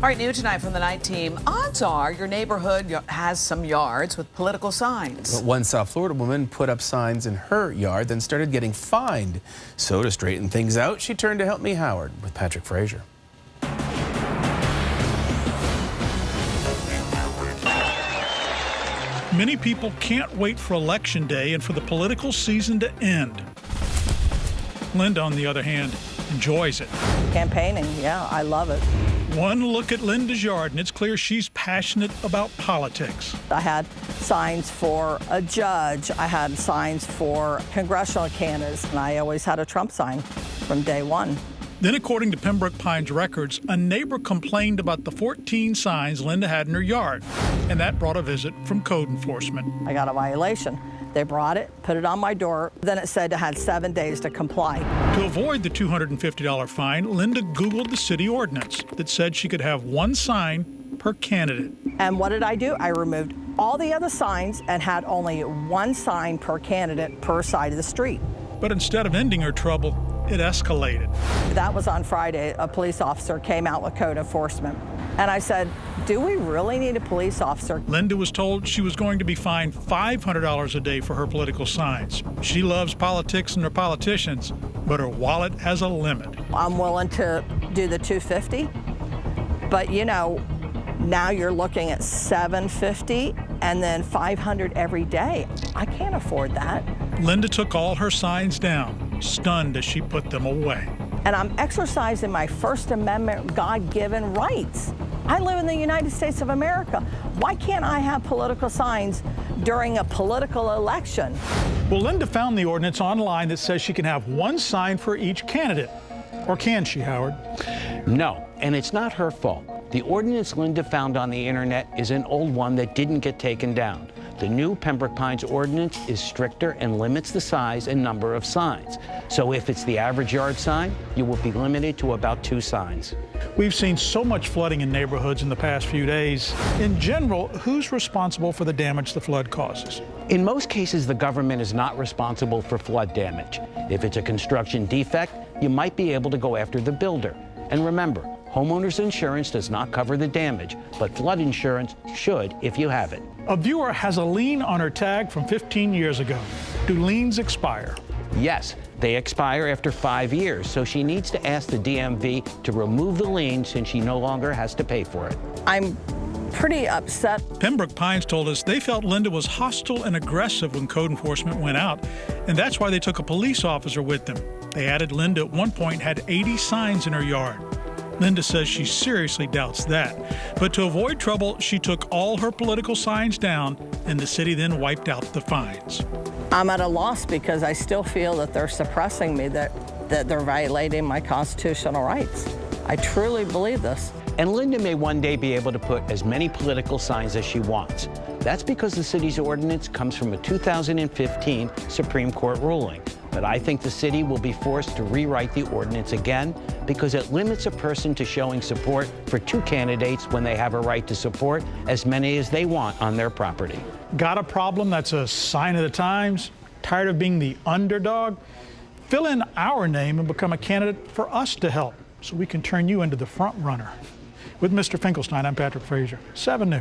All right, new tonight from the night team. Odds are your neighborhood has some yards with political signs. But one South Florida woman put up signs in her yard, then started getting fined. So to straighten things out, she turned to Help Me Howard with Patrick Frazier. Many people can't wait for Election Day and for the political season to end. Linda, on the other hand, enjoys it. Campaigning, yeah, I love it. One look at Linda's yard, and it's clear she's passionate about politics. I had signs for a judge. I had signs for congressional candidates, and I always had a Trump sign from day one. Then, according to Pembroke Pines records, a neighbor complained about the 14 signs Linda had in her yard, and that brought a visit from code enforcement. I got a violation. They brought it, put it on my door, then it said I had 7 days to comply. To avoid the $250 fine, Linda Googled the city ordinance that said she could have one sign per candidate. And what did I do? I removed all the other signs and had only one sign per candidate per side of the street. But instead of ending her trouble, it escalated. That was on Friday. A police officer came out with code enforcement. And I said, do we really need a police officer? Linda was told she was going to be fined $500 a day for her political signs. She loves politics and her politicians, but her wallet has a limit. I'm willing to do the $250, but you know, now you're looking at $750 and then $500 every day. I can't afford that. Linda took all her signs down, stunned as she put them away. And I'm exercising my First Amendment God-given rights. I live in the United States of America. Why can't I have political signs during a political election? Well, Linda found the ordinance online that says she can have one sign for each candidate. Or can she, Howard? No, and it's not her fault. The ordinance Linda found on the internet is an old one that didn't get taken down. The new Pembroke Pines ordinance is stricter and limits the size and number of signs. So if it's the average yard sign, you will be limited to about 2 signs. We've seen so much flooding in neighborhoods in the past few days. In general, who's responsible for the damage the flood causes? In most cases, the government is not responsible for flood damage. If it's a construction defect, you might be able to go after the builder. And remember, homeowner's insurance does not cover the damage, but flood insurance should if you have it. A viewer has a lien on her tag from 15 years ago. Do liens expire? Yes, they expire after 5 years, so she needs to ask the DMV to remove the lien since she no longer has to pay for it. I'm pretty upset. Pembroke Pines told us they felt Linda was hostile and aggressive when code enforcement went out, and that's why they took a police officer with them. They added Linda at one point had 80 signs in her yard. Linda says she seriously doubts that. But to avoid trouble, she took all her political signs down, and the city then wiped out the fines. I'm at a loss because I still feel that they're suppressing me, that they're violating my constitutional rights. I truly believe this. And Linda may one day be able to put as many political signs as she wants. That's because the city's ordinance comes from a 2015 Supreme Court ruling. But I think the city will be forced to rewrite the ordinance again because it limits a person to showing support for 2 candidates when they have a right to support as many as they want on their property. Got a problem that's a sign of the times? Tired of being the underdog? Fill in our name and become a candidate for us to help so we can turn you into the front runner. With Mr. Finkelstein, I'm Patrick Frazier, 7 News.